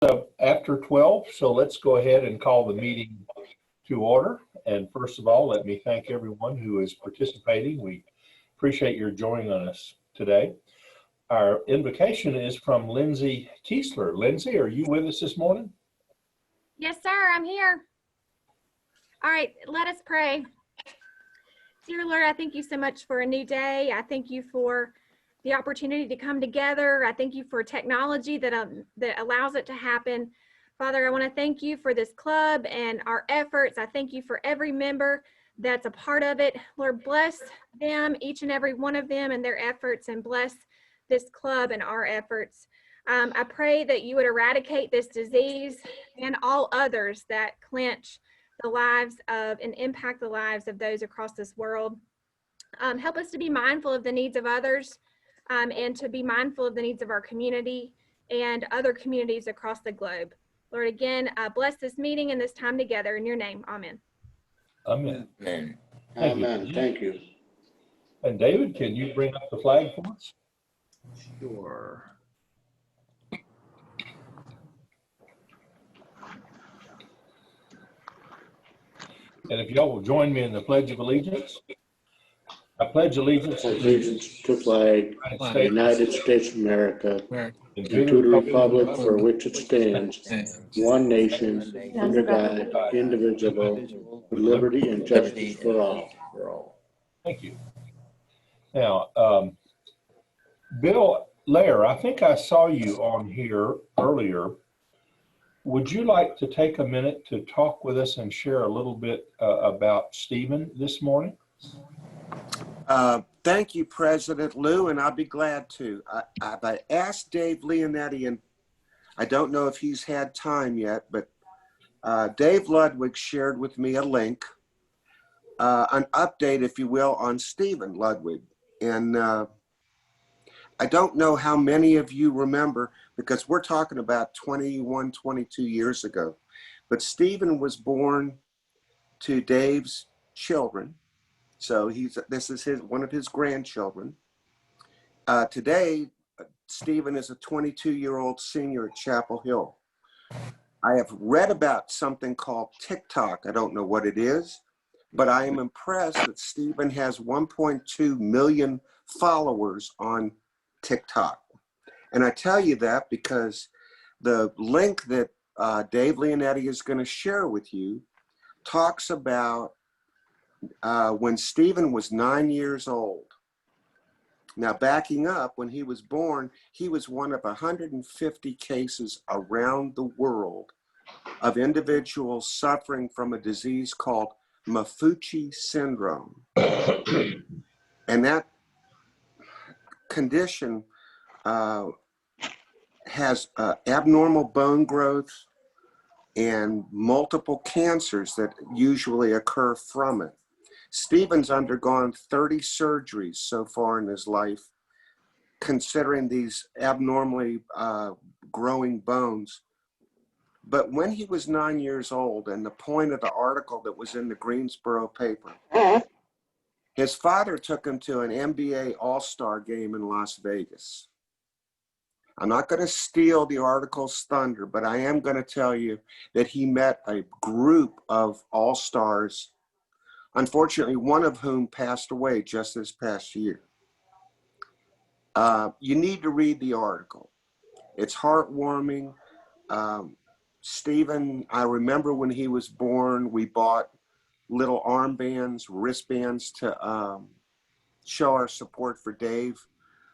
After 12, so let's go ahead and call the meeting to order. And first of all, let me thank everyone who is participating. We appreciate your joining us today. Our invocation is from Lindsay Kiesler. Lindsay, are you with us this morning? Yes, sir, I'm here. All right, let us pray. Dear Lord, I thank you so much for a new day. I thank you for the opportunity to come together. I thank you for technology that allows it to happen. Father, I want to thank you for this club and our efforts. I thank you for every member that's a part of it. Lord, bless them, each and every one of them and their efforts, and bless this club and our efforts. I pray that you would eradicate this disease and all others that clinch the lives of and impact the lives of those across this world. Help us to be mindful of the needs of others and to be mindful of the needs of our community and other communities across the globe. Lord, again, bless this meeting and this time together in your name. Amen. Amen. Amen. Amen. Thank you. And David, can you bring up the flag for us? Sure. And if y'all will join me in the Pledge of Allegiance. I pledge allegiance to the flag of the United States of America and to the republic for which it stands, one nation, under God, indivisible, with liberty and justice for all. Thank you. Now, Bill Lair, I think I saw you on here earlier. Would you like to take a minute to talk with us and share a little bit about Stephen this morning? Thank you, President Lou, and I'll be glad to. I asked Dave Leonetti, and I don't know if he's had time yet, but Dave Ludwig shared with me a link, an update, if you will, on Stephen Ludwig. And I don't know how many of you remember, because we're talking about 21, 22 years ago, but Stephen was born to Dave's children. So this is one of his grandchildren. Today, Stephen is a 22-year-old senior at Chapel Hill. I have read about something called TikTok. I don't know what it is, but I am impressed that Stephen has 1.2 million followers on TikTok. And I tell you that because the link that Dave Leonetti is going to share with you talks about when Stephen was 9 years old. Now, backing up, when he was born, he was one of 150 cases around the world of individuals suffering from a disease called Maffucci syndrome. And that condition has abnormal bone growth and multiple cancers that usually occur from it. Stephen's undergone 30 surgeries so far in his life, considering these abnormally growing bones. But when he was 9 years old, and the point of the article that was in the Greensboro paper, his father took him to an NBA All-Star game in Las Vegas. I'm not going to steal the article's thunder, but I am going to tell you that he met a group of All-Stars, unfortunately, one of whom passed away just this past year. You need to read the article. It's heartwarming. Stephen, I remember when he was born, we bought little armbands, wristbands to show our support for Dave,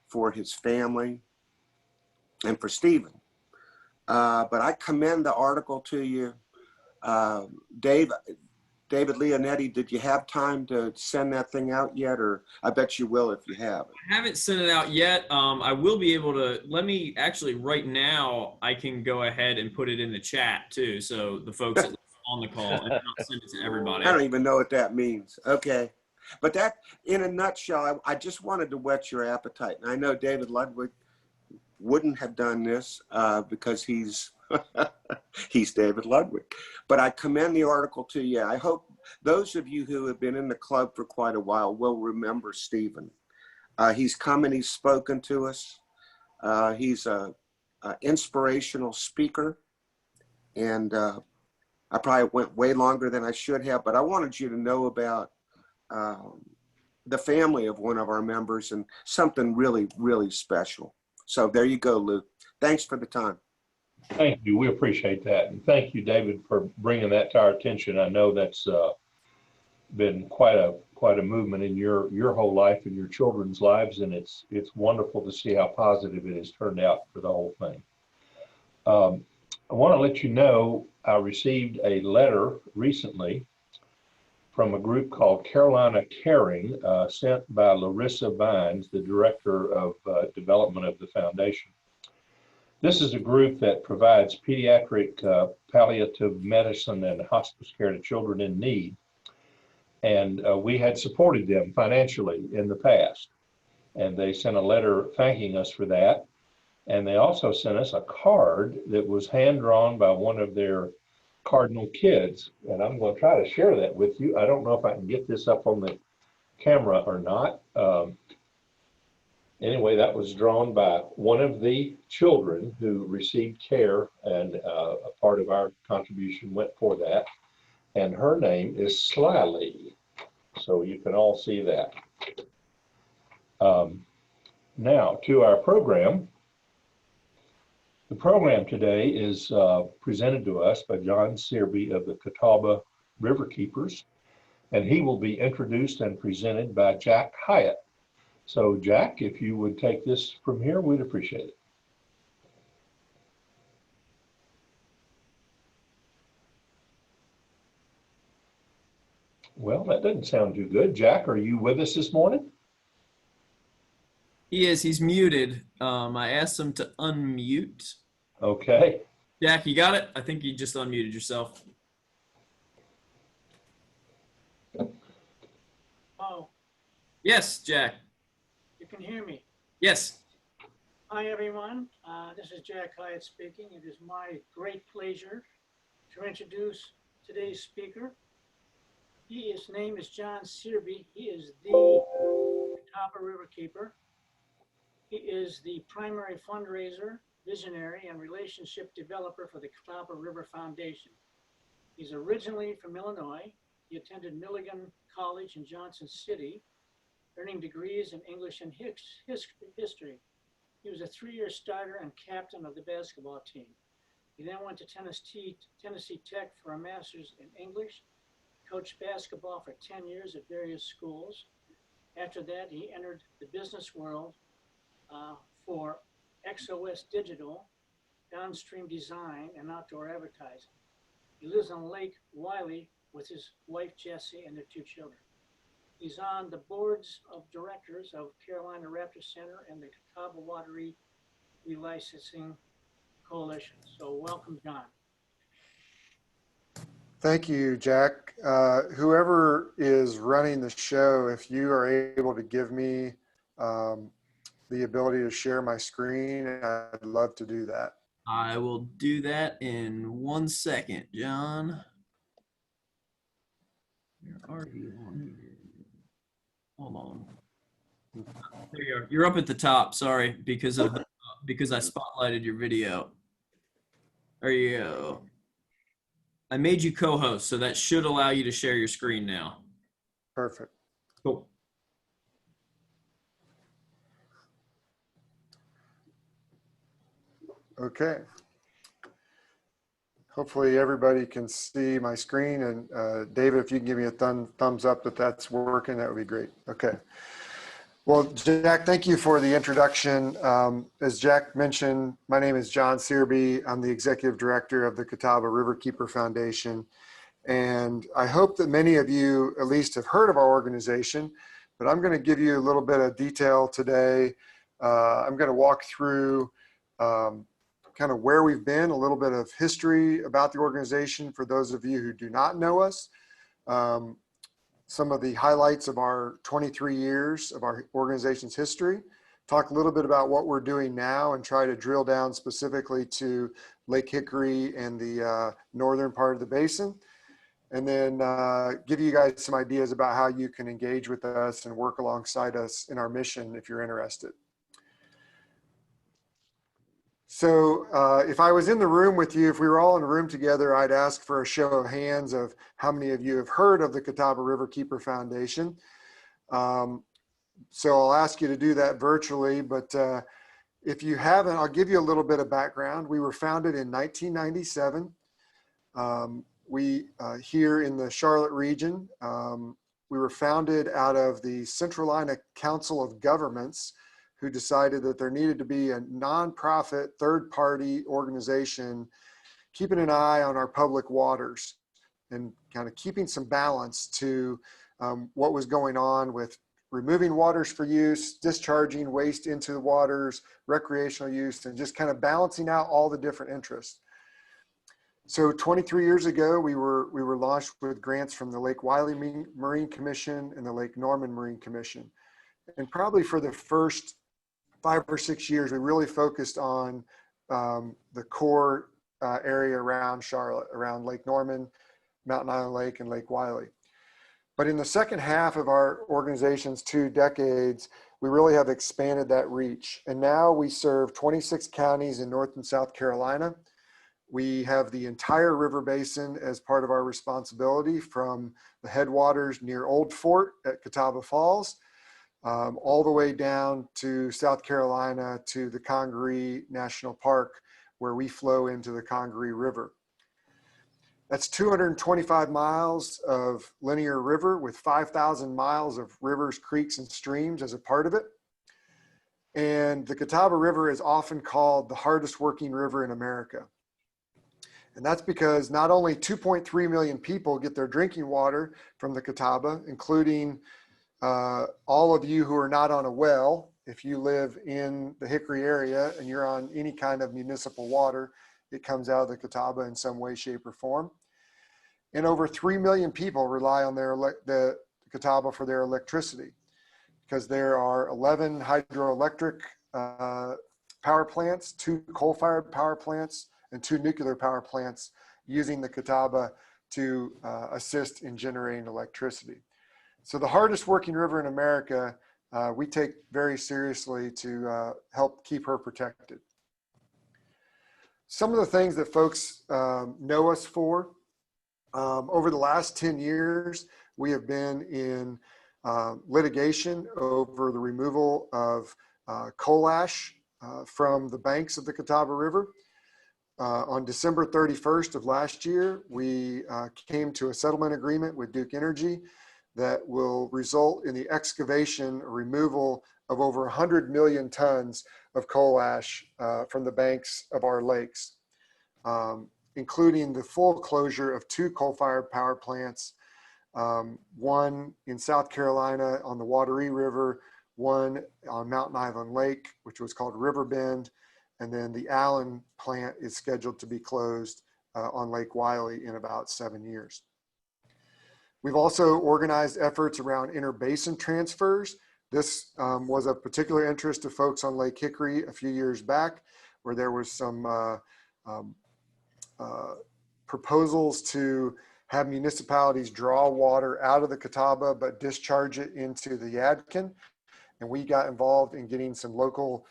for his family, and for Stephen. But I commend the article to you. David Leonetti, did you have time to send that thing out yet? Or I bet you will if you have. I haven't sent it out yet. I will be able to, let me actually right now, I can go ahead and put it in the chat too. So the folks that on the call, and I'll send it to everybody. I don't even know what that means. Okay. But that, in a nutshell, I just wanted to whet your appetite. And I know David Ludwig wouldn't have done this because he's he's David Ludwig. But I commend the article to you. I hope those of you who have been in the club for quite a while will remember Stephen. He's come and he's spoken to us. He's an inspirational speaker. And I probably went way longer than I should have, but I wanted you to know about the family of one of our members and something really, really special. So there you go, Lou. Thanks for the time. Thank you. We appreciate that. And thank you, David, for bringing that to our attention. I know that's been quite a movement in your whole life and your children's lives, and it's wonderful to see how positive it has turned out for the whole thing. I want to let you know I received a letter recently from a group called Carolina Caring, sent by Larissa Vines, the director of development of the foundation. This is a group that provides pediatric palliative medicine and hospice care to children in need. And we had supported them financially in the past. And they sent a letter thanking us for that. And they also sent us a card that was hand-drawn by one of their Cardinal kids. And I'm going to try to share that with you. I don't know if I can get this up on the camera or not. Anyway, that was drawn by one of the children who received care, and a part of our contribution went for that. And her name is Slyly. So you can all see that. Now to our program. The program today is presented to us by John Serby of the Catawba Riverkeepers, and he will be introduced and presented by Jack Hyatt. So Jack, if you would take this from here, we'd appreciate it. Well, that doesn't sound too good. Jack, are you with us this morning? He is. He's muted. I asked him to unmute. Okay. Jack, you got it? I think you just unmuted yourself. Oh, Yes, Jack. you can hear me. Yes. Hi, everyone. This is Jack Hyatt speaking. It is my great pleasure to introduce today's speaker. His name is John Serby. He is the Catawba Riverkeeper. He is the primary fundraiser, visionary, and relationship developer for the Catawba River Foundation. He's originally from Illinois. He attended Milligan College in Johnson City, earning degrees in English and history. He was a 3-year starter and captain of the basketball team. He then went to Tennessee Tech for a master's in English, coached basketball for 10 years at various schools. After that, he entered the business world for XOS Digital, downstream design, and outdoor advertising. He lives on Lake Wiley with his wife, Jessie, and their 2 children. He's on the boards of directors of Carolina Raptor Center and the Catawba Water Relicensing Coalition. So welcome, John. Thank you, Jack. Whoever is running the show, if you are able to give me the ability to share my screen, I'd love to do that. I will do that in 1 second, John. Where are you on here? Hold on. There you are. You're up at the top. Sorry, because I spotlighted your video. There you go. I made you co-host, so that should allow you to share your screen now. Perfect. Cool. Okay. Hopefully everybody can see my screen, and David, if you can give me a thumbs up that that's working, that would be great. Okay. Well, Jack, thank you for the introduction. As Jack mentioned, my name is John Serby. I'm the executive director of the Catawba Riverkeeper Foundation. And I hope that many of you at least have heard of our organization, but I'm going to give you a little bit of detail today. I'm going to walk through kind of where we've been, a little bit of history about the organization for those of you who do not know us. Some of the highlights of our 23 years of our organization's history, talk a little bit about what we're doing now, and try to drill down specifically to Lake Hickory and the northern part of the basin, and then give you guys some ideas about how you can engage with us and work alongside us in our mission if you're interested. So if I was in the room with you, if we were all in a room together, I'd ask for a show of hands of how many of you have heard of the Catawba Riverkeeper Foundation. So I'll ask you to do that virtually, but if you haven't, I'll give you a little bit of background. We were founded in 1997. Here in the Charlotte region, we were founded out of the Central Carolina Council of Governments, who decided that there needed to be a nonprofit third-party organization keeping an eye on our public waters and kind of keeping some balance to what was going on with removing waters for use, discharging waste into the waters, recreational use, and just kind of balancing out all the different interests. So 23 years ago, we were launched with grants from the Lake Wylie Marine Commission and the Lake Norman Marine Commission. And probably for the first 5 or 6 years, we really focused on the core area around Charlotte, around Lake Norman, Mountain Island Lake, and Lake Wylie. But in the second half of our organization's 2 decades, we really have expanded that reach. And now we serve 26 counties in North and South Carolina. We have the entire river basin as part of our responsibility, from the headwaters near Old Fort at Catawba Falls, all the way down to South Carolina to the Congaree National Park, where we flow into the Congaree River. That's 225 miles of linear river with 5,000 miles of rivers, creeks, and streams as a part of it. And the Catawba River is often called the hardest working river in America. And that's because not only 2.3 million people get their drinking water from the Catawba, including all of you who are not on a well. If you live in the Hickory area and you're on any kind of municipal water, it comes out of the Catawba in some way, shape, or form. And over 3 million people rely on the Catawba for their electricity, because there are 11 hydroelectric power plants, 2 coal-fired power plants, and 2 nuclear power plants using the Catawba to assist in generating electricity. So the hardest working river in America, we take very seriously to help keep her protected. Some of the things that folks know us for, over the last 10 years, we have been in litigation over the removal of coal ash from the banks of the Catawba River. On December 31st of last year, we came to a settlement agreement with Duke Energy that will result in the excavation or removal of over 100 million tons of coal ash from the banks of our lakes, including the full closure of 2 coal-fired power plants, one in South Carolina on the Rotary River, one on Mountain Island Lake, which was called River Bend, and then the Allen plant is scheduled to be closed on Lake Wylie in about 7 years. We've also organized efforts around interbasin transfers. This was of particular interest to folks on Lake Hickory a few years back, where there was some proposals to have municipalities draw water out of the Catawba but discharge it into the Yadkin. And we got involved in getting some local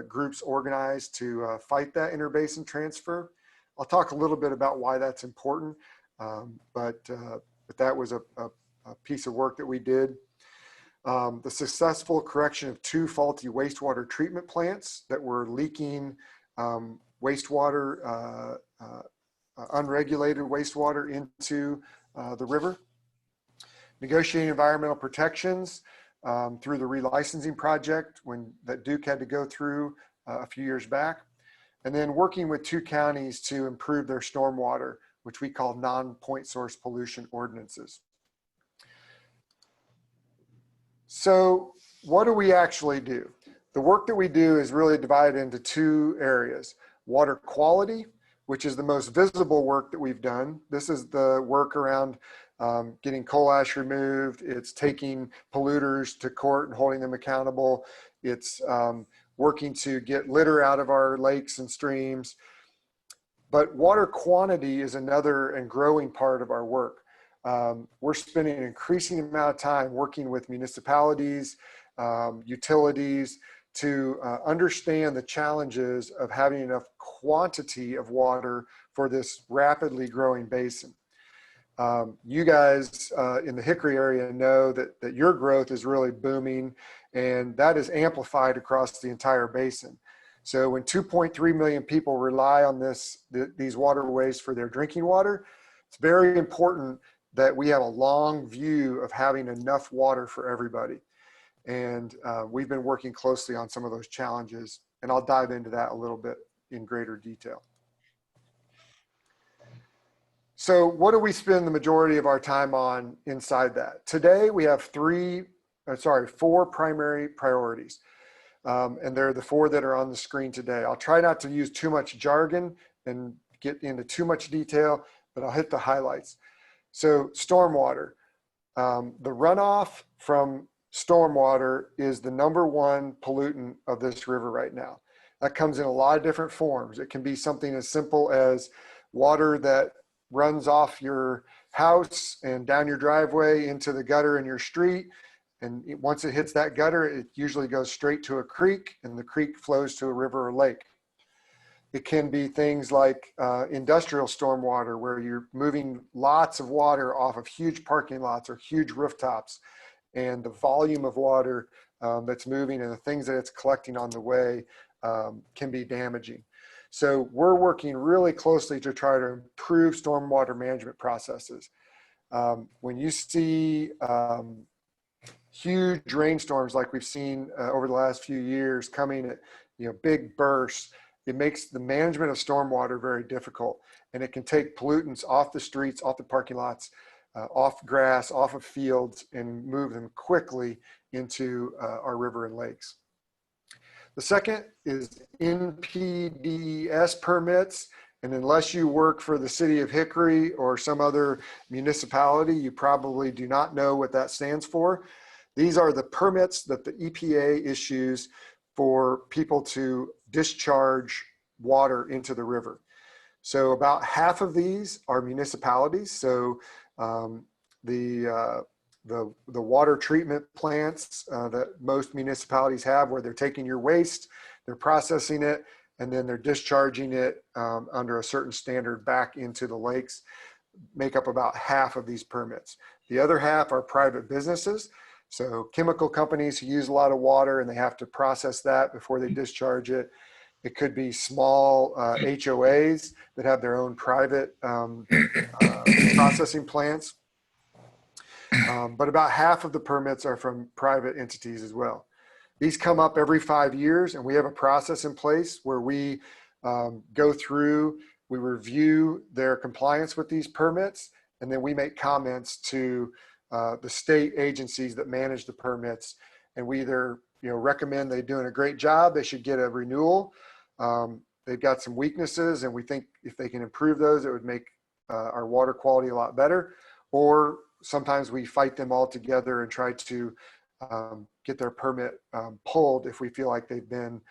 groups organized to fight that interbasin transfer. I'll talk a little bit about why that's important, but that was a piece of work that we did. The successful correction of 2 faulty wastewater treatment plants that were leaking wastewater, unregulated wastewater into the river. Negotiating environmental protections through the relicensing project that Duke had to go through a few years back. And then working with 2 counties to improve their stormwater, which we call non-point source pollution ordinances. So what do we actually do? The work that we do is really divided into 2 areas. Water quality, which is the most visible work that we've done. This is the work around getting coal ash removed. It's taking polluters to court and holding them accountable. It's working to get litter out of our lakes and streams. But water quantity is another and growing part of our work. We're spending an increasing amount of time working with municipalities, utilities, to understand the challenges of having enough quantity of water for this rapidly growing basin. You guys in the Hickory area know that your growth is really booming, and that is amplified across the entire basin. So when 2.3 million people rely on these waterways for their drinking water, it's very important that we have a long view of having enough water for everybody. And we've been working closely on some of those challenges, and I'll dive into that a little bit in greater detail. So what do we spend the majority of our time on inside that? Today we have four primary priorities. And they're the four that are on the screen today. I'll try not to use too much jargon and get into too much detail, but I'll hit the highlights. So stormwater. The runoff from stormwater is the #1 pollutant of this river right now. That comes in a lot of different forms. It can be something as simple as water that runs off your house and down your driveway into the gutter in your street. And once it hits that gutter, it usually goes straight to a creek, and the creek flows to a river or lake. It can be things like industrial stormwater, where you're moving lots of water off of huge parking lots or huge rooftops, and the volume of water that's moving and the things that it's collecting on the way can be damaging. So we're working really closely to try to improve stormwater management processes. When you see huge rainstorms like we've seen over the last few years coming at big bursts, it makes the management of stormwater very difficult, and it can take pollutants off the streets, off the parking lots, off grass, off of fields, and move them quickly into our river and lakes. The second is NPDES permits. And unless you work for the city of Hickory or some other municipality, you probably do not know what that stands for. These are the permits that the EPA issues for people to discharge water into the river. So about half of these are municipalities. So the water treatment plants that most municipalities have, where they're taking your waste, they're processing it, and then they're discharging it under a certain standard back into the lakes, make up about half of these permits. The other half are private businesses. So chemical companies who use a lot of water and they have to process that before they discharge it. It could be small HOAs that have their own private processing plants. But about half of the permits are from private entities as well. These come up every 5 years, and we have a process in place where we go through, we review their compliance with these permits, and then we make comments to the state agencies that manage the permits. And we either recommend they're doing a great job, they should get a renewal. They've got some weaknesses, and we think if they can improve those, it would make our water quality a lot better. Or sometimes we fight them all together and try to get their permit pulled if we feel like they've been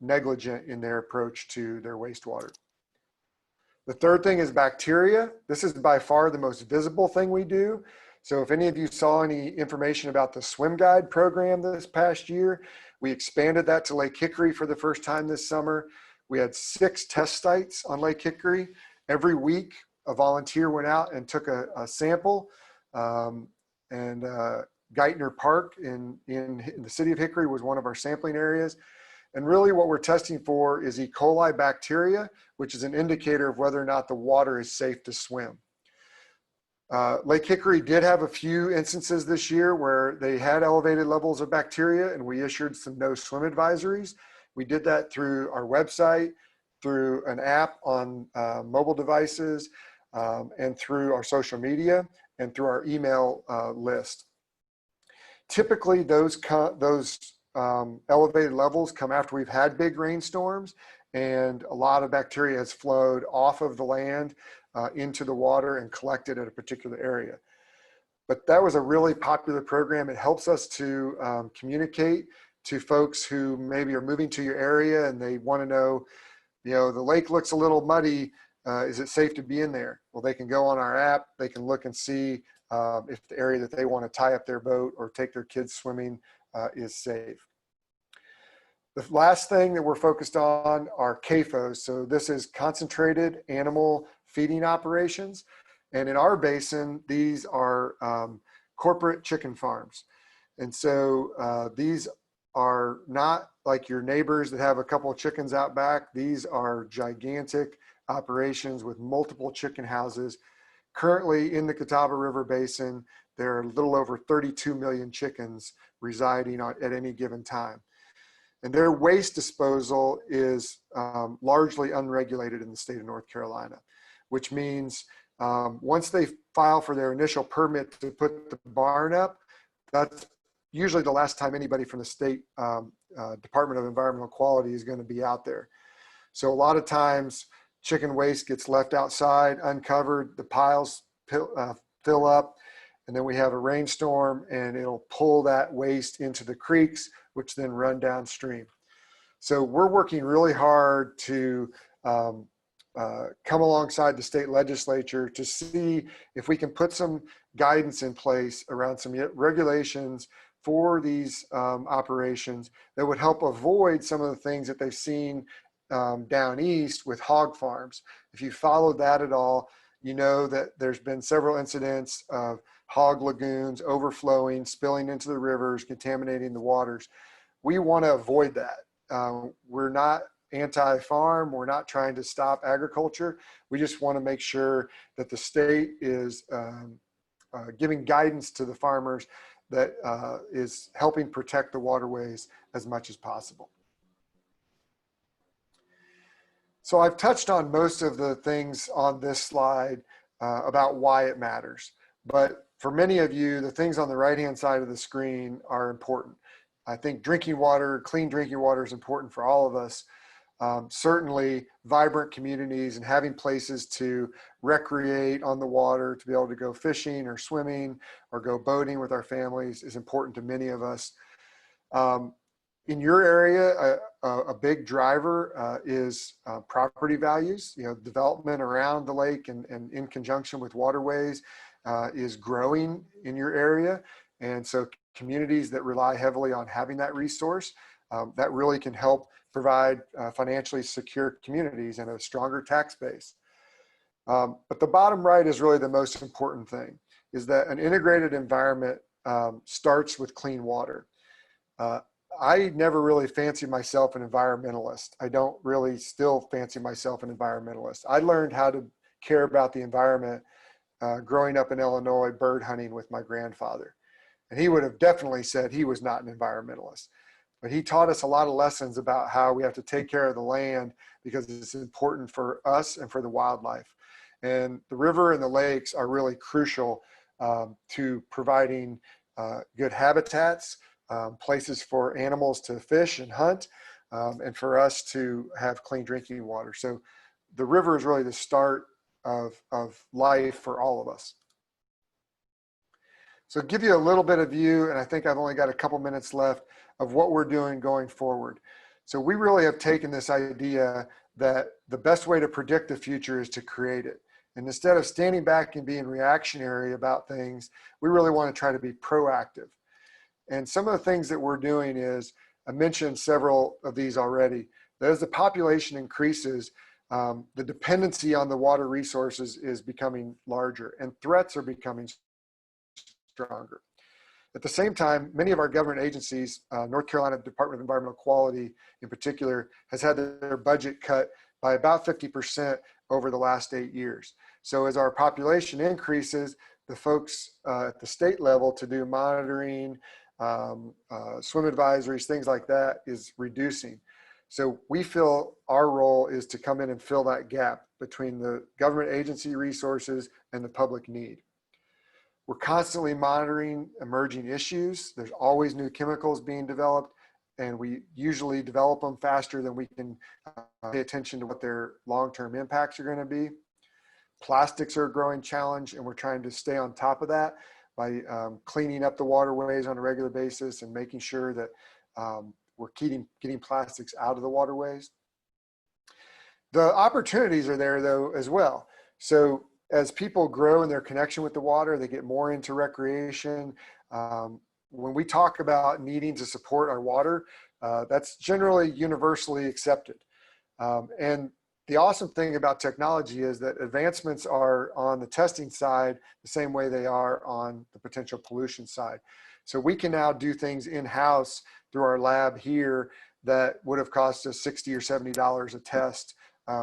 negligent in their approach to their wastewater. The third thing is bacteria. This is by far the most visible thing we do. So if any of you saw any information about the swim guide program this past year, we expanded that to Lake Hickory for the first time this summer. We had 6 test sites on Lake Hickory. Every week, a volunteer went out and took a sample. Geithner Park in the city of Hickory was one of our sampling areas. And really what we're testing for is E. coli bacteria, which is an indicator of whether or not the water is safe to swim. Lake Hickory did have a few instances this year where they had elevated levels of bacteria, and we issued some no swim advisories. We did that through our website, through an app on mobile devices, and through our social media, and through our email list. Typically, those elevated levels come after we've had big rainstorms, and a lot of bacteria has flowed off of the land into the water and collected at a particular area. But that was a really popular program. It helps us to communicate to folks who maybe are moving to your area and they want to know, the lake looks a little muddy. Is it safe to be in there? Well, they can go on our app. They can look and see if the area that they want to tie up their boat or take their kids swimming is safe. The last thing that we're focused on are CAFOs. So this is concentrated animal feeding operations. And in our basin, these are corporate chicken farms. And so these are not like your neighbors that have a couple of chickens out back. These are gigantic operations with multiple chicken houses. Currently in the Catawba River Basin, there are a little over 32 million chickens residing at any given time. And their waste disposal is largely unregulated in the state of North Carolina, which means once they file for their initial permit to put the barn up, that's usually the last time anybody from the state Department of Environmental Quality is going to be out there. So a lot of times chicken waste gets left outside, uncovered, the piles fill up, and then we have a rainstorm and it'll pull that waste into the creeks, which then run downstream. So we're working really hard to come alongside the state legislature to see if we can put some guidance in place around some regulations for these operations that would help avoid some of the things that they've seen down east with hog farms. If you followed that at all, you know that there's been several incidents of hog lagoons overflowing, spilling into the rivers, contaminating the waters. We want to avoid that. We're not anti-farm. We're not trying to stop agriculture. We just want to make sure that the state is giving guidance to the farmers that is helping protect the waterways as much as possible. So I've touched on most of the things on this slide about why it matters. But for many of you, the things on the right-hand side of the screen are important. I think drinking water, clean drinking water is important for all of us. Certainly vibrant communities and having places to recreate on the water, to be able to go fishing or swimming or go boating with our families is important to many of us. In your area, a big driver is property values. You know, development around the lake and in conjunction with waterways is growing in your area. And so communities that rely heavily on having that resource, that really can help provide financially secure communities and a stronger tax base. But the bottom right is really the most important thing, is that an integrated environment starts with clean water. I never really fancied myself an environmentalist. I don't really still fancy myself an environmentalist. I learned how to care about the environment growing up in Illinois, bird hunting with my grandfather. And he would have definitely said he was not an environmentalist. But he taught us a lot of lessons about how we have to take care of the land because it's important for us and for the wildlife. And the river and the lakes are really crucial to providing good habitats, places for animals to fish and hunt, and for us to have clean drinking water. So the river is really the start of life for all of us. So give you a little bit of view, and I think I've only got a couple minutes left, of what we're doing going forward. So we really have taken this idea that the best way to predict the future is to create it. And instead of standing back and being reactionary about things, we really want to try to be proactive. And some of the things that we're doing is, I mentioned several of these already, that as the population increases, the dependency on the water resources is becoming larger and threats are becoming stronger. At the same time, many of our government agencies, North Carolina Department of Environmental Quality in particular, has had their budget cut by about 50% over the last 8 years. So as our population increases, the folks at the state level to do monitoring, swim advisories, things like that is reducing. So we feel our role is to come in and fill that gap between the government agency resources and the public need. We're constantly monitoring emerging issues. There's always new chemicals being developed, and we usually develop them faster than we can pay attention to what their long-term impacts are going to be. Plastics are a growing challenge, and we're trying to stay on top of that by cleaning up the waterways on a regular basis and making sure that we're getting plastics out of the waterways. The opportunities are there though as well. So as people grow in their connection with the water, they get more into recreation. When we talk about needing to support our water, That's generally universally accepted. And the awesome thing about technology is that advancements are on the testing side the same way they are on the potential pollution side. So we can now do things in-house through our lab here that would have cost us $60 or $70 a test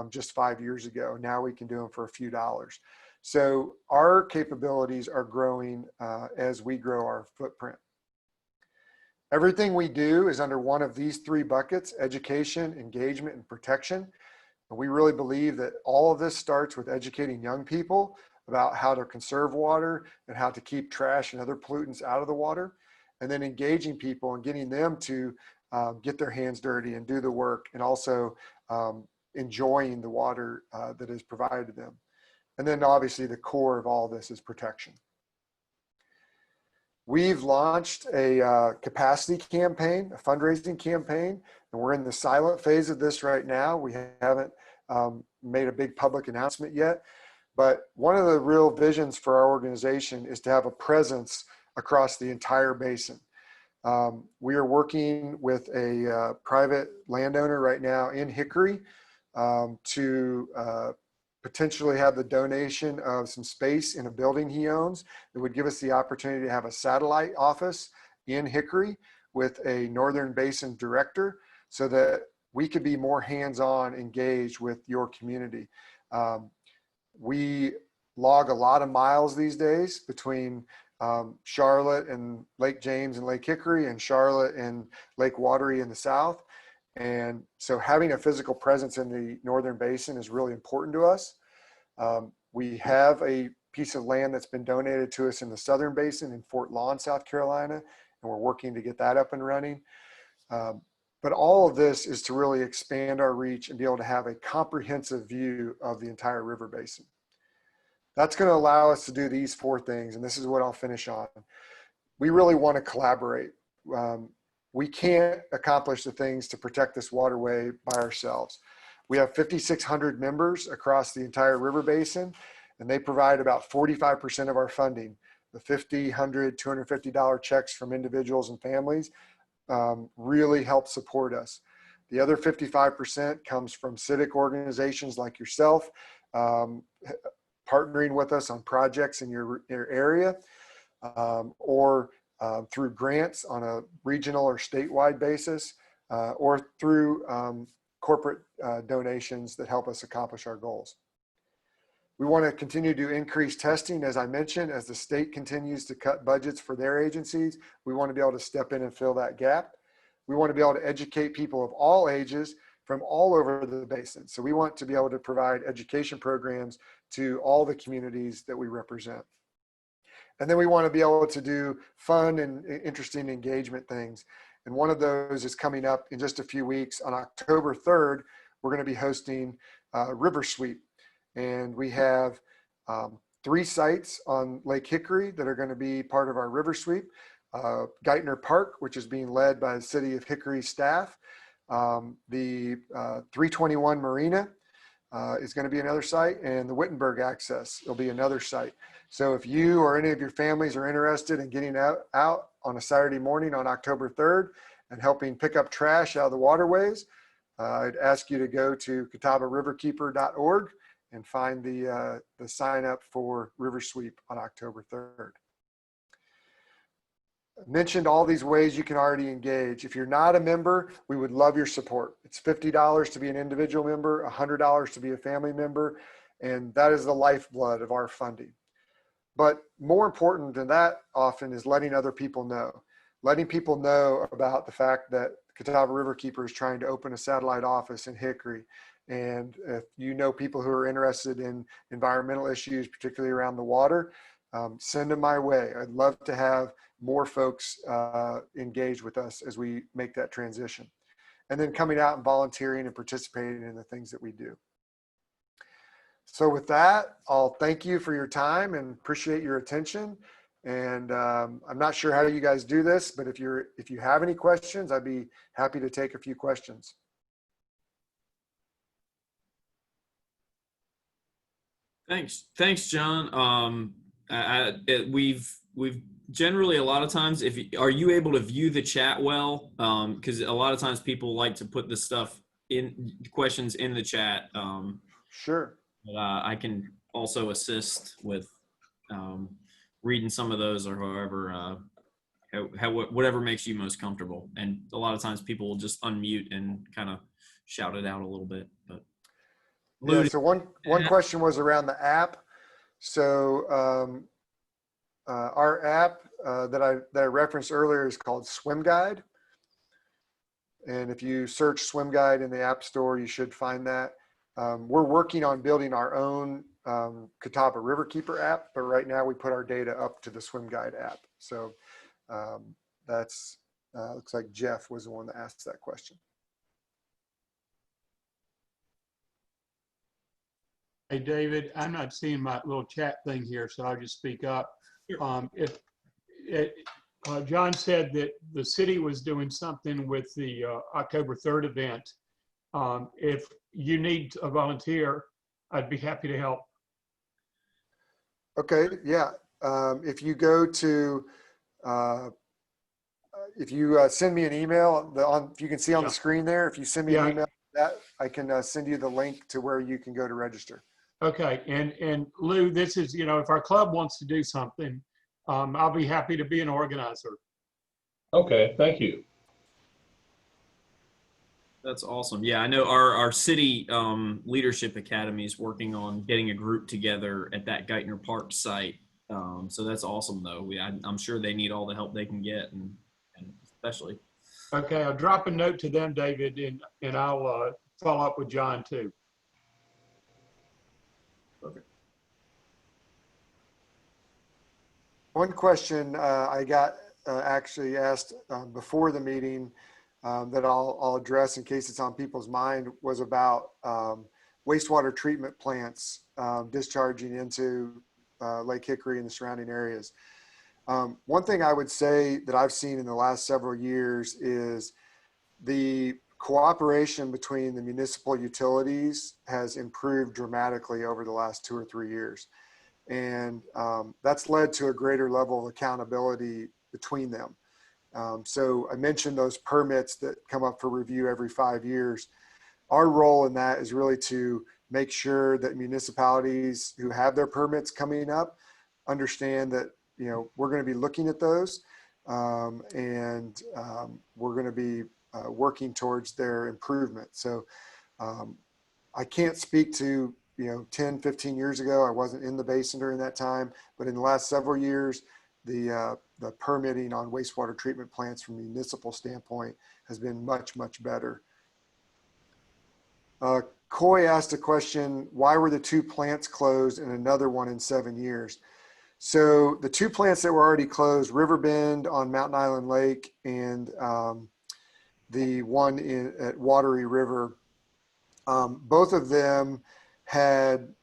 just 5 years ago. Now we can do them for a few dollars. So our capabilities are growing as we grow our footprint. Everything we do is under one of these three buckets: education, engagement, and protection. And we really believe that all of this starts with educating young people about how to conserve water and how to keep trash and other pollutants out of the water, and then engaging people and getting them to get their hands dirty and do the work, and also enjoying the water that is provided to them. And then obviously the core of all this is protection. We've launched a capacity campaign, a fundraising campaign, and we're in the silent phase of this right now. We haven't made a big public announcement yet, but one of the real visions for our organization is to have a presence across the entire basin. We are working with a private landowner right now in Hickory to potentially have the donation of some space in a building he owns that would give us the opportunity to have a satellite office in Hickory with a Northern Basin director, so that we could be more hands-on engaged with your community. We log a lot of miles these days between Charlotte and Lake James and Lake Hickory, and Charlotte and Lake Watery in the south. And so having a physical presence in the Northern Basin is really important to us. We have a piece of land that's been donated to us in the Southern Basin in Fort Lawn, South Carolina, and we're working to get that up and running. But all of this is to really expand our reach and be able to have a comprehensive view of the entire river basin. That's going to allow us to do these four things, and this is what I'll finish on. We really want to collaborate. We can't accomplish the things to protect this waterway by ourselves. We have 5,600 members across the entire river basin, and they provide about 45% of our funding. The $50, $100, $250 checks from individuals and families really help support us. The other 55% comes from civic organizations like yourself, partnering with us on projects in your area, or through grants on a regional or statewide basis, or through corporate donations that help us accomplish our goals. We want to continue to increase testing, as I mentioned, as the state continues to cut budgets for their agencies. We want to be able to step in and fill that gap. We want to be able to educate people of all ages from all over the basin. So we want to be able to provide education programs to all the communities that we represent. And then we want to be able to do fun and interesting engagement things. And one of those is coming up in just a few weeks. On October 3rd, we're going to be hosting River Sweep. And we have 3 sites on Lake Hickory that are going to be part of our River Sweep. Geithner Park, which is being led by the City of Hickory staff. The 321 Marina is going to be another site, and the Wittenberg Access will be another site. So if you or any of your families are interested in getting out on a Saturday morning on October 3rd and helping pick up trash out of the waterways, I'd ask you to go to CatawbaRiverkeeper.org and find the sign up for River Sweep on October 3rd. I mentioned all these ways you can already engage. If you're not a member, we would love your support. It's $50 to be an individual member, $100 to be a family member, and that is the lifeblood of our funding. But more important than that often is letting other people know. Letting people know about the fact that Catawba Riverkeeper is trying to open a satellite office in Hickory. And if you know people who are interested in environmental issues, particularly around the water, send them my way. I'd love to have more folks engage with us as we make that transition. And then coming out and volunteering and participating in the things that we do. So with that, I'll thank you for your time and appreciate your attention. And I'm not sure how you guys do this, but if you have any questions, I'd be happy to take a few questions. Thanks, John. We've generally a lot of times, are you able to view the chat well? Because a lot of times people like to put this stuff in questions in the chat. Sure. But I can also assist with reading some of those, or however, whatever makes you most comfortable. And a lot of times people will just unmute and kind of shout it out a little bit. But Yeah, so one question was around the app. So our app that I referenced earlier is called Swim Guide. And if you search Swim Guide in the App Store, you should find that. We're working on building our own Catawba Riverkeeper app, but right now we put our data up to the Swim Guide app. So that's looks like Jeff was the one that asked that question. Hey, David, I'm not seeing my little chat thing here, so I'll just speak up. John said that the city was doing something with the October 3rd event. If you need a volunteer, I'd be happy to help. Okay, yeah. If you go to, if you send me an email, if you can see on the screen there, if you send me an email, that I can send you the link to where you can go to register. Okay, and Lou, this is, if our club wants to do something, I'll be happy to be an organizer. Okay, thank you. That's awesome. Yeah, I know our city leadership academy is working on getting a group together at that Geithner Park site. So that's awesome, though. I'm sure they need all the help they can get, and especially. Okay, I'll drop a note to them, David, and I'll follow up with John too. Perfect. One question I got actually asked before the meeting that I'll address in case it's on people's mind was about wastewater treatment plants discharging into Lake Hickory and the surrounding areas. One thing I would say that I've seen in the last several years is the cooperation between the municipal utilities has improved dramatically over the last 2 or 3 years. And that's led to a greater level of accountability between them. So I mentioned those permits that come up for review every 5 years. Our role in that is really to make sure that municipalities who have their permits coming up understand that, we're going to be looking at those and we're going to be working towards their improvement. So I can't speak to 10, 15 years ago. I wasn't in the basin during that time, but in the last several years, the permitting on wastewater treatment plants from a municipal standpoint has been much, much better. Coy asked a question, why were the 2 plants closed and another one in 7 years? So the 2 plants that were already closed, Riverbend on Mountain Island Lake and the one at Watery River, both of them had,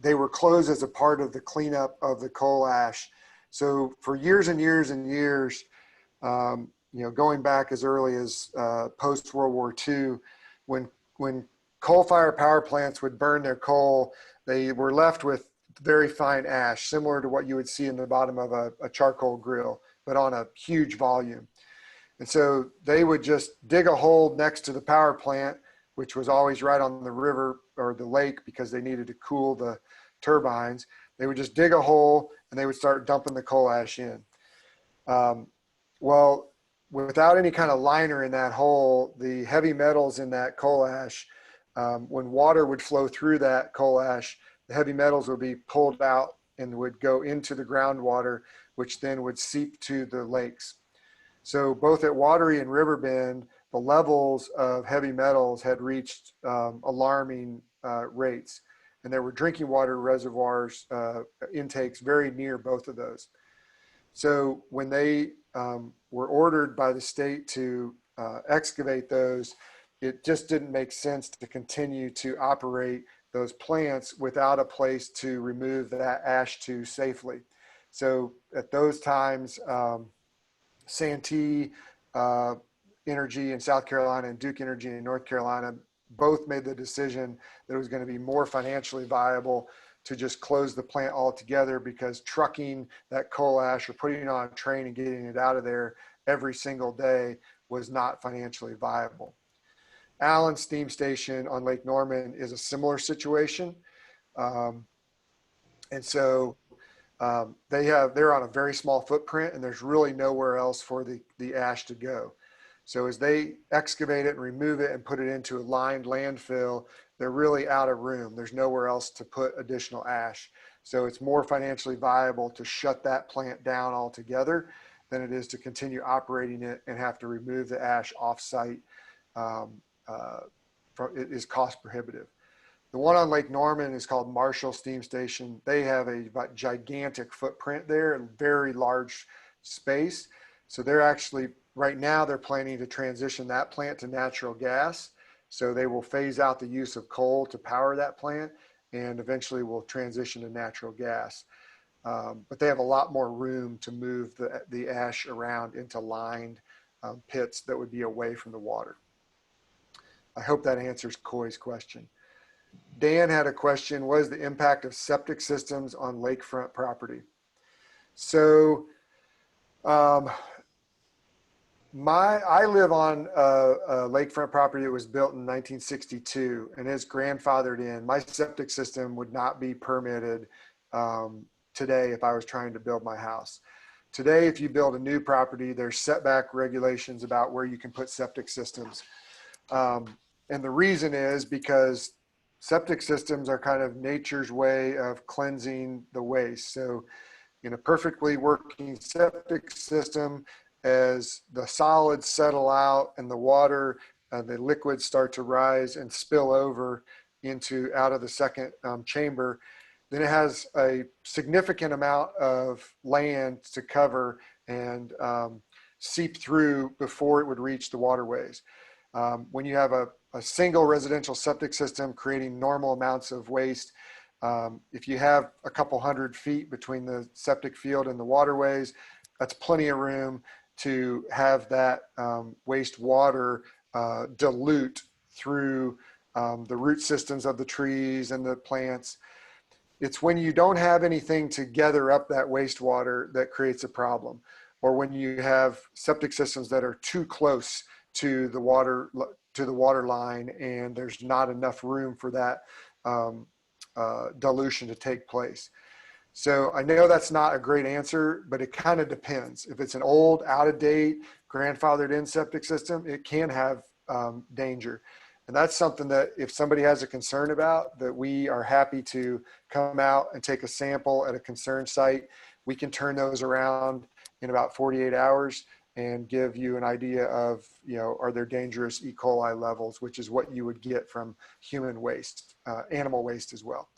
they were closed as a part of the cleanup of the coal ash. So for years and years and years, going back as early as post-World War II, when coal-fired power plants would burn their coal, they were left with very fine ash, similar to what you would see in the bottom of a charcoal grill, but on a huge volume. And so they would just dig a hole next to the power plant, which was always right on the river or the lake because they needed to cool the turbines. They would just dig a hole and they would start dumping the coal ash in. Well, without any kind of liner in that hole, the heavy metals in that coal ash, when water would flow through that coal ash, the heavy metals would be pulled out and would go into the groundwater, which then would seep to the lakes. So both at Watery and Riverbend, the levels of heavy metals had reached alarming rates. And there were drinking water reservoirs intakes very near both of those. So when they were ordered by the state to excavate those, it just didn't make sense to continue to operate those plants without a place to remove that ash to safely. So at those times, Santee Energy in South Carolina and Duke Energy in North Carolina both made the decision that it was going to be more financially viable to just close the plant altogether, because trucking that coal ash or putting it on a train and getting it out of there every single day was not financially viable. Allen Steam Station on Lake Norman is a similar situation. And so they're on a very small footprint, and there's really nowhere else for the ash to go. So as they excavate it and remove it and put it into a lined landfill, they're really out of room. There's nowhere else to put additional ash. So it's more financially viable to shut that plant down altogether than it is to continue operating it and have to remove the ash off-site. It is cost prohibitive. The one on Lake Norman is called Marshall Steam Station. They have a gigantic footprint there, a very large space. So they're actually, right now, they're planning to transition that plant to natural gas. So they will phase out the use of coal to power that plant, and eventually will transition to natural gas. But they have a lot more room to move the ash around into lined pits that would be away from the water. I hope that answers Coy's question. Dan had a question: what is the impact of septic systems on lakefront property? So I live on a lakefront property that was built in 1962 and is grandfathered in. My septic system would not be permitted today if I was trying to build my house. Today, if you build a new property, there's setback regulations about where you can put septic systems. And the reason is because septic systems are kind of nature's way of cleansing the waste. So in a perfectly working septic system, as the solids settle out and the water, the liquids start to rise and spill over out of the second chamber, then it has a significant amount of land to cover and seep through before it would reach the waterways. When you have a single residential septic system creating normal amounts of waste, if you have a couple 100 feet between the septic field and the waterways, that's plenty of room to have that wastewater dilute through the root systems of the trees and the plants. It's when you don't have anything to gather up that wastewater that creates a problem, or when you have septic systems that are too close to the water line and there's not enough room for that dilution to take place. So I know that's not a great answer, but it kind of depends. If it's an old, out of date, grandfathered in septic system, it can have danger. And that's something that if somebody has a concern about, that we are happy to come out and take a sample at a concern site. We can turn those around in about 48 hours and give you an idea of, are there dangerous E. coli levels, which is what you would get from human waste, animal waste as well.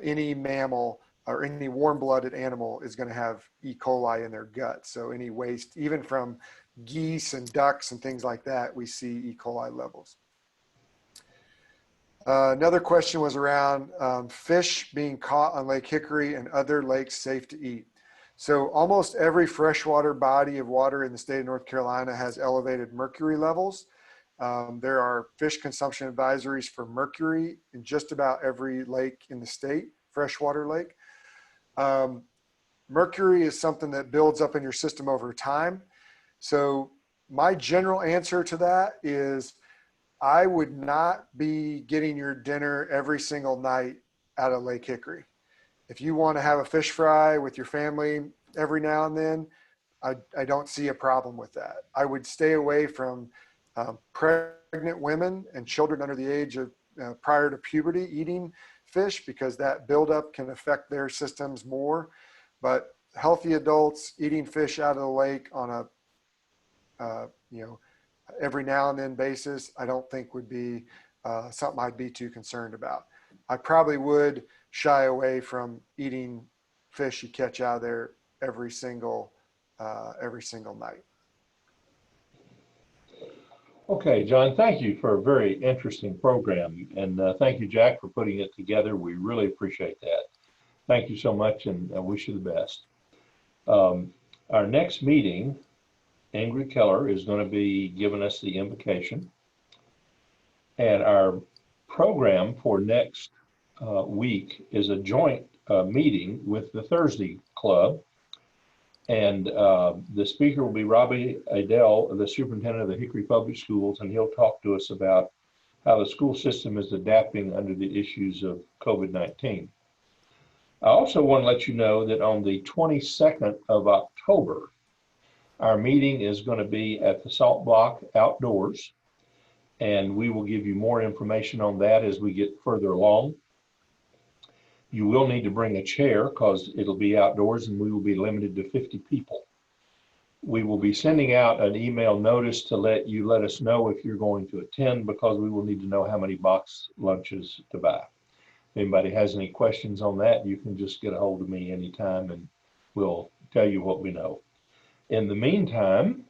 Any mammal or any warm-blooded animal is going to have E. coli in their gut. So any waste, even from geese and ducks and things like that, we see E. coli levels. Another question was around fish being caught on Lake Hickory and other lakes safe to eat. So almost every freshwater body of water in the state of North Carolina has elevated mercury levels. There are fish consumption advisories for mercury in just about every lake in the state, freshwater lake. Mercury is something that builds up in your system over time. So my general answer to that is I would not be getting your dinner every single night out of Lake Hickory. If you want to have a fish fry with your family every now and then, I don't see a problem with that. I would stay away from pregnant women and children under the age of prior to puberty eating fish, because that buildup can affect their systems more. But healthy adults eating fish out of the lake on a every now and then basis, I don't think would be something I'd be too concerned about. I probably would shy away from eating fish you catch out of there every single night. Okay, John, thank you for a very interesting program. And thank you, Jack, for putting it together. We really appreciate that. Thank you so much, and I wish you the best. Our next meeting, Ingrid Keller is going to be giving us the invocation. And our program for next week is a joint meeting with the Thursday Club. And the speaker will be Robbie Adele, the superintendent of the Hickory Public Schools, and he'll talk to us about how the school system is adapting under the issues of COVID-19. I also want to let you know that on the 22nd of October, our meeting is going to be at the Salt Block outdoors, and we will give you more information on that as we get further along. You will need to bring a chair because it'll be outdoors and we will be limited to 50 people. We will be sending out an email notice to let us know if you're going to attend, because we will need to know how many box lunches to buy. If anybody has any questions on that, you can just get a hold of me anytime and we'll tell you what we know. In the meantime,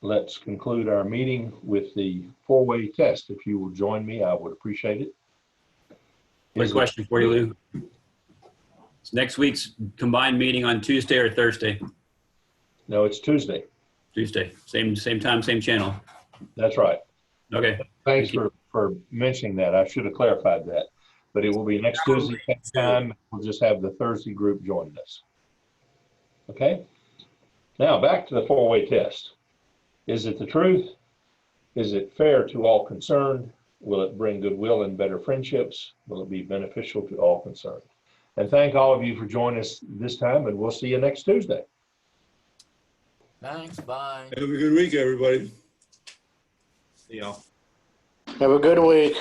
let's conclude our meeting with the four-way test. If you will join me, I would appreciate it. Quick question for you, Lou. Is next week's combined meeting on Tuesday or Thursday? No, it's Tuesday. Tuesday. Same time, same channel. That's right. Okay. Thanks for mentioning that. I should have clarified that. But it will be next Tuesday time. We'll just have the Thursday group joining us. Okay? Now back to the four-way test. Is it the truth? Is it fair to all concerned? Will it bring goodwill and better friendships? Will it be beneficial to all concerned? And thank all of you for joining us this time, and we'll see you next Tuesday. Thanks, bye. Have a good week, everybody. See y'all. Have a good week.